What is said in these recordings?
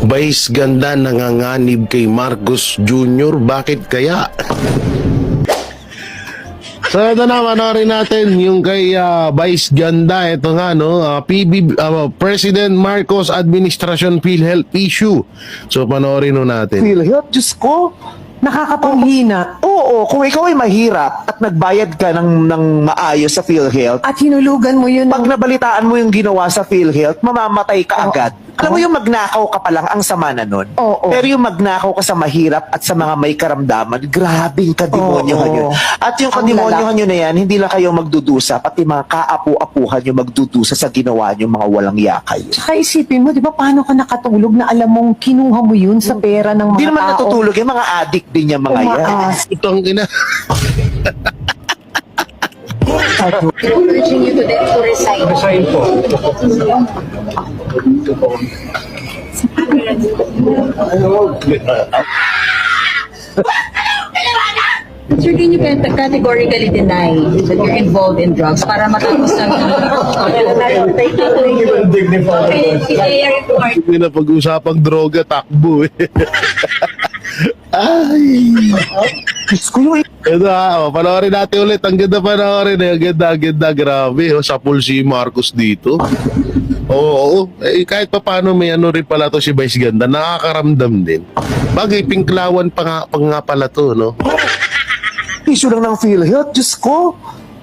Vice ganda nanganganib kay Marcos Jr. Bakit kaya? So ito na, manorin natin yung kay Vice ganda. Ito nga, no, President Marcos Administration PhilHealth issue. So panoorin natin. PhilHealth, Diyos ko, Nakakapanghina. oo, kung ikaw ay mahirap at nagbayad ka ng maayos sa PhilHealth, At hinulugan mo yun. pag nabalitaan mo yung ginawa sa PhilHealth, mamamatay ka agad. Alam mo yung magnakaw ka pa lang, ang sama na nun. Oo. Pero yung magnakaw ka sa mahirap at sa mga may karamdaman, grabing kademonyohan Oo. yun. At yung Ang kademonyohan yun na yan, hindi lang kayo magdudusa, pati mga kaapu-apuhan yung magdudusa sa ginawa nyo, mga walang yakay. Tsaka isipin mo, di ba, paano ka nakatulog na alam mong kinuha mo yun sa pera ng mga Hindi naman tao? natutulog yung mga addict din yung mga yan. Umaas. Itong ina. Urging you to resign. Resign po. Sir, can you categorically deny that you're involved in drugs para matapos ng Hindi na pag-usapang droga, takbo eh. Ay. Diyos ko yung Ito panoorin natin ulit. Ang ganda panoorin eh. Ang ganda. Grabe. Sa pool si Marcos dito. Oo. Kahit pa paano may ano rin pala to si Vice Ganda. Nakakaramdam din. Bagay, pinklawan pa nga pala to, no? issue lang ng PhilHealth, Diyos ko.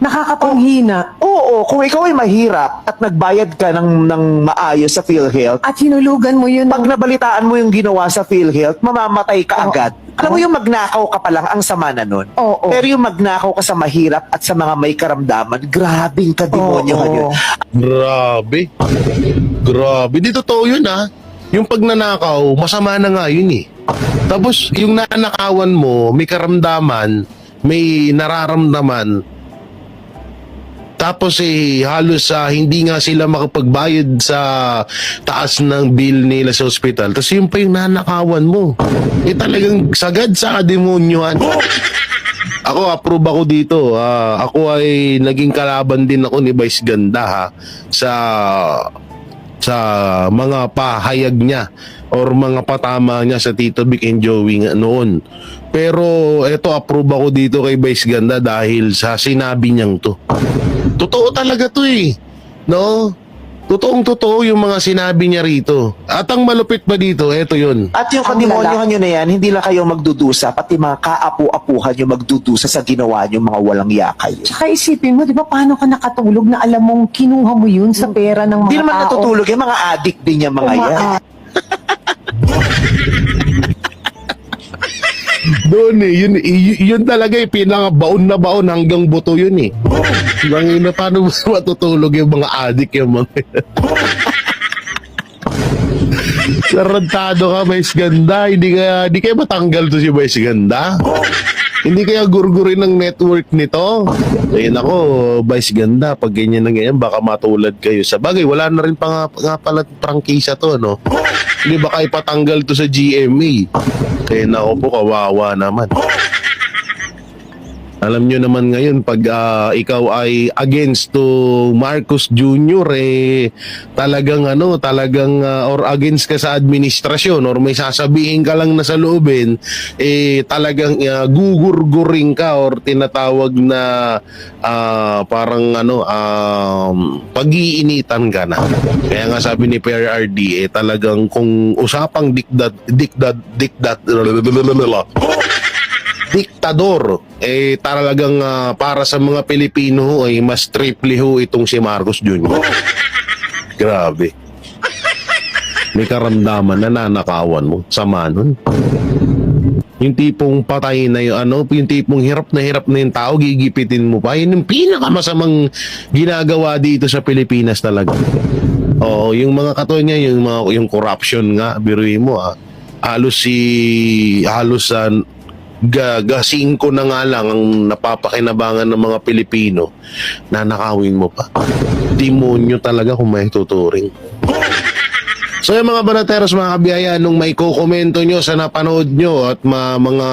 Nakakapanghina. Oo, kung ikaw ay mahirap at nagbayad ka ng maayos sa PhilHealth, At hinulugan mo yun. pag nabalitaan mo yung ginawa sa PhilHealth, mamamatay ka agad. Alam mo yung magnakaw ka pa lang, ang sama na nun. Oo. Pero yung magnakaw ka sa mahirap at sa mga may karamdaman, grabing kademonyohan Oo. yun. Grabe. Grabe. Di totoo yun, ha? Yung pagnanakaw, masama na nga yun, eh. Tapos, yung nanakawan mo, may karamdaman, may nararamdaman, tapos halos hindi nga sila makapagbayad sa taas ng bill nila sa ospital. Tapos yun pa yung nanakawan mo. Talagang sagad sa kademonyohan. Ako, approve ako dito. Ako ay naging kalaban din ako ni Vice Ganda sa mga pahayag niya or mga patama niya sa Tito Vic and Joey noon. Pero eto, approve ako dito kay Vice Ganda dahil sa sinabi niyang to. Totoo talaga to eh. No? Totoong-totoo yung mga sinabi niya rito. At ang malupit pa dito, eto yun. At yung Ang kademonyohan nyo na yan, hindi lang kayo magdudusa, pati mga kaapu-apuhan yung magdudusa sa ginawa nyo, mga walang yakay. Tsaka isipin mo, di ba, paano ka nakatulog na alam mong kinuha mo yun sa pera ng mga Hindi naman tao? natutulog yung mga addict din yung mga yan. Umaas. Doon yun talaga pinaka-baon na baon hanggang buto yun eh. Bangina, paano matutulog yung mga adik yung mga Sarantado ka, Vice Ganda. Hindi kaya matanggal to si Vice Ganda. Hindi kaya gurgurin ng network nito. Ayun ako, Vice Ganda, pag ganyan na ganyan, baka matulad kayo. Sa bagay, wala na rin pa nga pala prangkisa to, no? Hindi baka ipatanggal to sa GMA. Kaya nako po, kawawa naman. Alam nyo naman ngayon, pag ikaw ay against to Marcos Jr., talagang or against ka sa administrasyon or may sasabihin ka lang na sa loobin, talagang gugurguring ka or tinatawag na parang pag-iinitan ka na. Kaya nga sabi ni PRRD, talagang kung usapang diktador, talagang para sa mga Pilipino ay mas triple ho itong si Marcos Jr. Grabe. May karamdaman na nanakawan mo. Sama nun. Yung tipong patay na yung tipong hirap na yung tao, gigipitin mo pa. Yun yung pinakamasamang ginagawa dito sa Pilipinas talaga. Oo, yung mga katulad niya, yung corruption nga, biruin mo halos gasingko na nga lang ang napapakinabangan ng mga Pilipino, nanakawin mo pa. Demonyo talaga kung may tuturing. So yung mga banateros, mga kabiyaya, nung may kukomento nyo sa napanood nyo at mga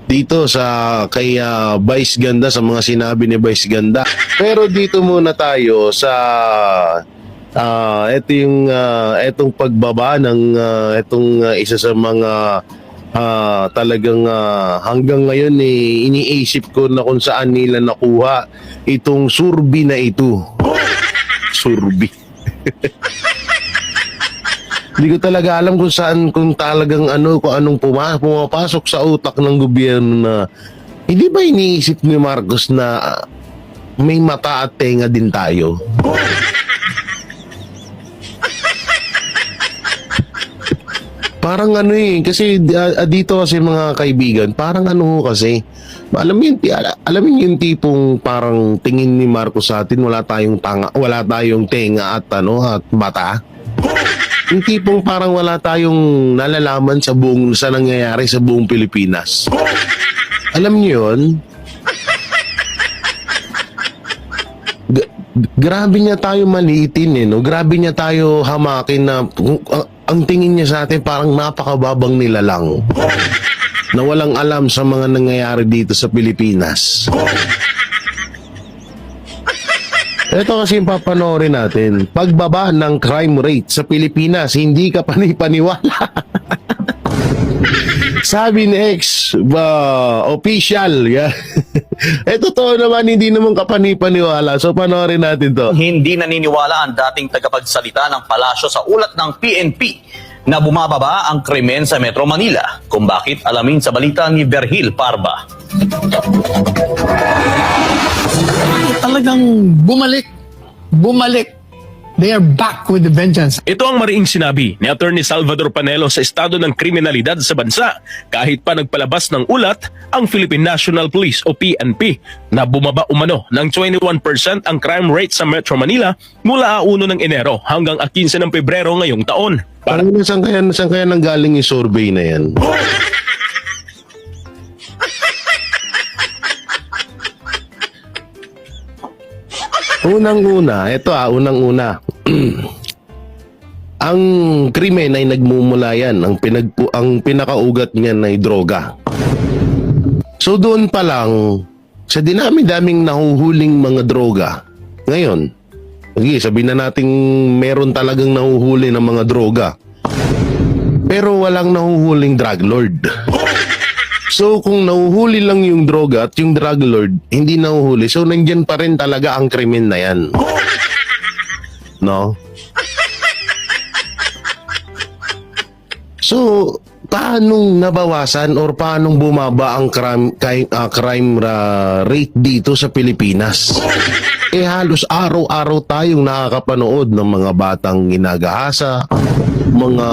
dito sa kay Vice Ganda, sa mga sinabi ni Vice Ganda. Pero dito muna tayo sa ito yung etong pagbaba ng isa sa mga talagang hanggang ngayon iniisip ko na kung saan nila nakuha itong surbi na ito. Surbi. Hindi ko talaga alam kung saan, kung talagang kung anong pumapasok sa utak ng gobyerno na hindi ba iniisip ni Marcos na may mata at tenga din tayo? Parang kasi dito kasi mga kaibigan, parang kasi, alam mo yung tipong parang tingin ni Marcos sa atin, wala tayong tenga at at mata. Yung tipong parang wala tayong nalalaman sa nangyayari sa buong Pilipinas. Alam niyo yun? Grabe niya tayo maliitin no? Grabe niya tayo hamakin na ang tingin niya sa atin parang napakababang nila lang na walang alam sa mga nangyayari dito sa Pilipinas. Ito kasi yung papanoorin natin. Pagbaba ng crime rate sa Pilipinas, hindi ka panipaniwala. Sabi ni official. Yeah. Totoo naman, hindi naman kapanipaniwala. So panoorin natin to. Hindi naniniwala ang dating tagapagsalita ng palasyo sa ulat ng PNP na bumababa ang krimen sa Metro Manila. Kung bakit, alamin sa balita ni Berhil Parba. Talagang bumalik. They are back with the vengeance. Ito ang mariing sinabi ni Attorney Salvador Panelo sa estado ng kriminalidad sa bansa kahit pa nagpalabas ng ulat ang Philippine National Police o PNP na bumaba umano ng 21% ang crime rate sa Metro Manila mula 1 ng Enero hanggang 15 ng Pebrero ngayong taon. Parang saan kaya nanggaling yung survey na yan? Unang-una, ang krimen ay nagmumula yan, ang pinakaugat niyan ay droga. So doon pa lang, sa dinami-daming nahuhuling mga droga, ngayon, sabihin na natin meron talagang nahuhuli ng mga droga, pero walang nahuhuling drug lord. So kung nahuhuli lang yung droga at yung drug lord hindi nahuhuli, so nandyan pa rin talaga ang krimen na yan. No? So paanong nabawasan or paanong bumaba ang crime rate dito sa Pilipinas? Halos araw-araw tayong nakakapanood ng mga batang ginagahasa, mga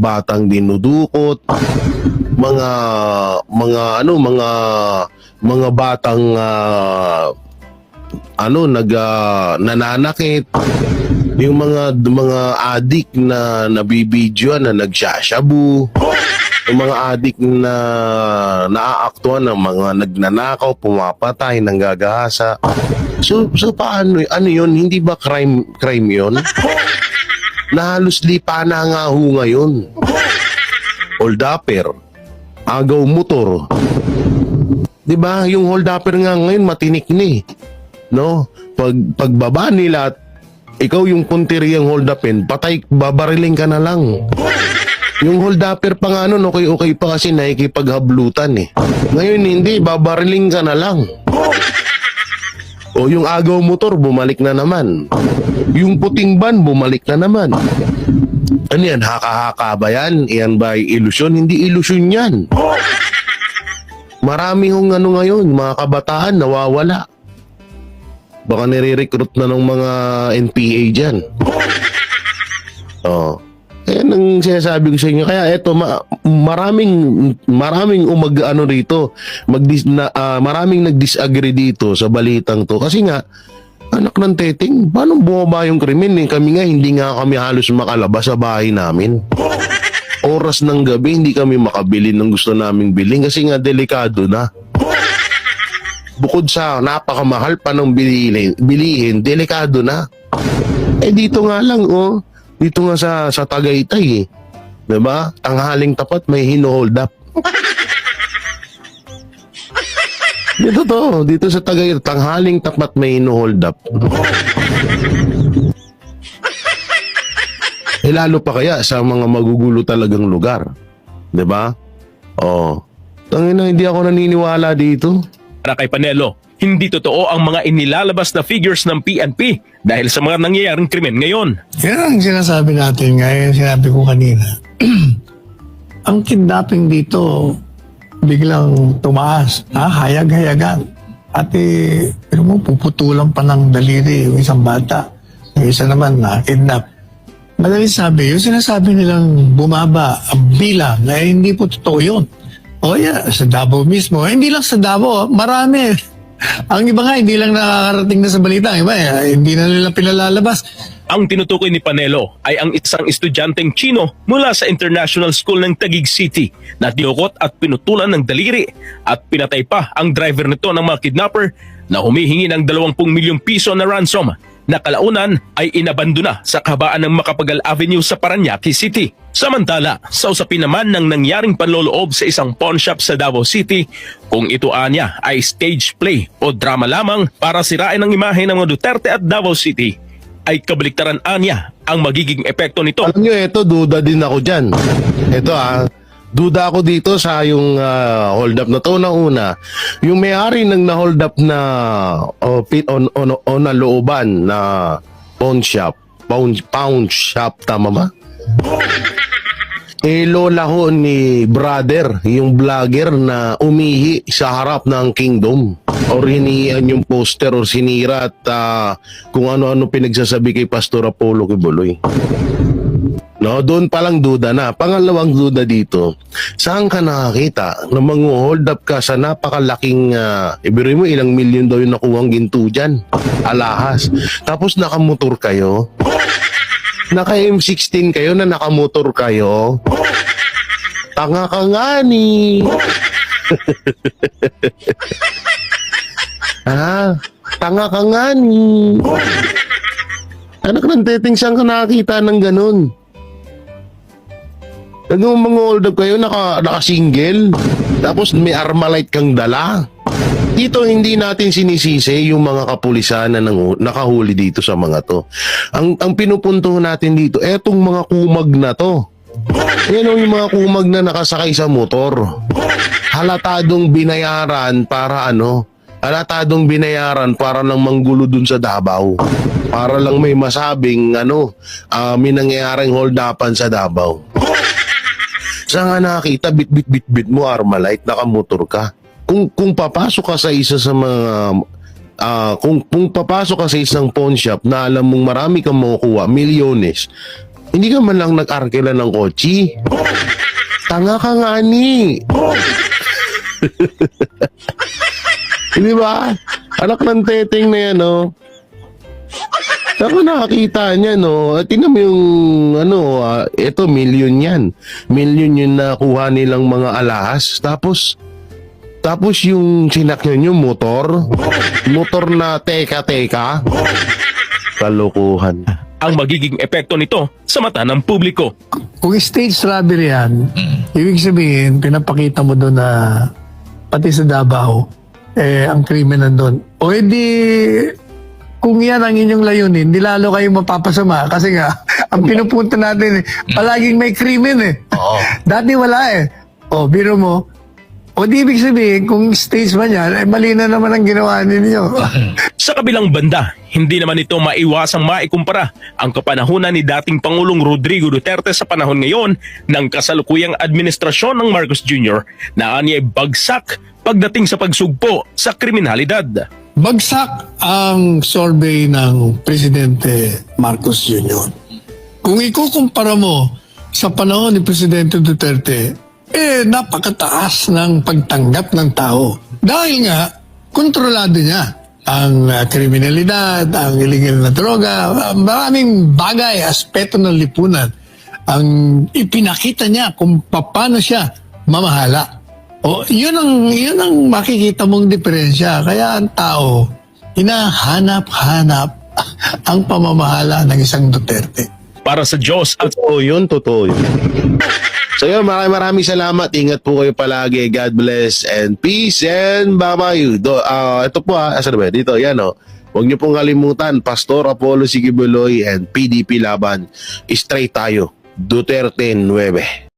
batang dinudukot, mga batang nananakit, yung mga adik na nabibidyoan na nagsashabu, yung mga adik na naaaktuhan ng mga nagnanakaw, pumapatay, nanggagahasa. So paano yun? Hindi ba crime yun? Na halos lipa na nga ho ngayon. Hold-upper, agaw motor. 'Di ba? Yung hold-upper nga ngayon matinik ni. No? Pagbaba nila at ikaw yung puntiriyang hold-upin, patay, babariling ka na lang. Yung hold-upper pa nga nun, okay pa kasi nakikipaghablutan eh. Ngayon hindi, babariling ka na lang. O yung agaw motor, bumalik na naman. Yung puting van, bumalik na naman. Ano yan? Haka-haka ba yan? Yan ba ilusyon? Hindi ilusyon yan. Marami hong ngayon, mga kabataan nawawala. Baka nire-recruit na ng mga NPA dyan. Kaya nang sinasabi ko sa inyo, kaya eto, maraming rito, maraming nag-disagree dito sa balitang to. Kasi nga, anak ng teteng, paano bumaba yung krimen? Kami nga, hindi nga kami halos makalabas sa bahay namin. Oras ng gabi, hindi kami makabili ng gusto naming bilhin kasi nga delikado na. Bukod sa napakamahal pa ng bilihin, delikado na. Dito nga lang, dito nga sa Tagaytay, diba? Tanghaling tapat, may hino-hold up. Dito sa Tagaytay, tanghaling tapat, may hino-hold up. lalo pa kaya sa mga magugulo talagang lugar. 'Di ba? Oh. Tangina, hindi ako naniniwala dito. Para kay Panelo, hindi totoo ang mga inilalabas na figures ng PNP dahil sa mga nangyayaring krimen ngayon. Yan ang sinasabi natin ngayon, sinabi ko kanina. Ang kidnapping dito, biglang tumaas, hayag-hayagan. At puputulan pa ng daliri yung isang bata. Yung isa naman na kidnap. Madali sabi, yung sinasabi nilang bumaba ang bilang na hindi po totoo yun. O yeah, sa Davao mismo. Hindi lang sa Davao, marami. Ang iba nga, hindi lang nakakarating na sa balita. Ang iba, hindi na nila pinalalabas. Ang tinutukoy ni Panelo ay ang isang estudyanteng Chino mula sa International School ng Taguig City na dinukot at pinutulan ng daliri at pinatay pa ang driver nito ng mga kidnapper na humihingi ng 20 milyong piso na ransom na kalaunan ay inabandona sa kahabaan ng Macapagal Avenue sa Parañaque City. Samantala, sa usapin naman ng nangyaring panloloob sa isang pawn shop sa Davao City, kung ito anya ay stage play o drama lamang para sirain ang imahe ng mga Duterte at Davao City, ay kabaliktaran anya ang magiging epekto nito. Alam nyo, ito, duda din ako dyan. Ito duda ako dito sa yung hold up na to na una. Yung may-ari ng na-hold up na na looban na pawn shop, pound shop, tama ba? Lola ho ni brother, yung vlogger na umihi sa harap ng kingdom. Or hinihian yung poster or sinira at kung ano-ano pinagsasabi kay Pastor Apollo Kibuloy. No, doon palang duda na. Pangalawang duda dito, saan ka nakakita na mag-hold up ka sa napakalaking, ibigay mo ilang milyon daw yung nakuhang ginto dyan, alahas. Tapos nakamotor kayo, naka M16 kayo na nakamotor kayo, tanga ka nga ni. Tanga ka nga ni. Anak ng teteng, saan ka nakakita ng ganun? Nung mga-hold up kayo, naka-single, tapos may Armalite kang dala. Dito hindi natin sinisisi yung mga kapulisan na nakahuli dito sa mga to. Ang pinupunto natin dito, etong mga kumag na to. Yan yung mga kumag na nakasakay sa motor. Halatadong binayaran para lang manggulo dun sa Davao. Para lang may masabing may nangyayaring hold-upan sa Davao. Saan nga nakakita, bit mo Armalite, nakamotor ka. Kung papasok ka sa isa sa mga kung papasok ka sa isang pawn shop na alam mong marami kang makukuha, milyones, hindi ka man lang nag-arkela ng kotse. Tanga ka nga ni. Di ba? Anak ng teteng na yan, Saan ka nakakita niya, Tingnan mo yung, ito, milyon yan. Milyon yung nakuha nilang mga alahas. Tapos yung sinakyan yung motor na teka. Kalokohan. Ang magiging epekto nito sa mata ng publiko. Kung stage robbery yan, ibig sabihin, pinapakita mo doon na pati sa Davao, ang krimen nandun. O edi, kung yan ang inyong layunin, di lalo kayong mapapasama. Kasi nga, ang pinupunta natin, palaging may krimen Dati wala O, biro mo. O di ibig sabihin, kung stage man yan, mali na naman ang ginawa ninyo. Sa kabilang banda, hindi naman ito maiwasang maikumpara ang kapanahunan ni dating Pangulong Rodrigo Duterte sa panahon ngayon ng kasalukuyang administrasyon ng Marcos Jr. na anya'y bagsak pagdating sa pagsugpo sa kriminalidad. Bagsak ang survey ng Presidente Marcos Jr. Kung ikukumpara mo sa panahon ni Presidente Duterte, napakataas ng pagtanggap ng tao. Dahil nga, kontrolado niya ang kriminalidad, ang illegal na droga, maraming bagay, aspeto ng lipunan. Ang ipinakita niya kung paano siya mamahala. Yun ang makikita mong diferensya. Kaya ang tao, hinahanap-hanap ang pamamahala ng isang Duterte. Para sa Diyos at Totoo yun. So yun, maraming salamat. Ingat po kayo palagi. God bless and peace and bye-bye. Ito po asan ba? Dito, yan Huwag niyo pong kalimutan, Pastor Apollo Sigibuloy and PDP Laban. Straight tayo. Duterte 9.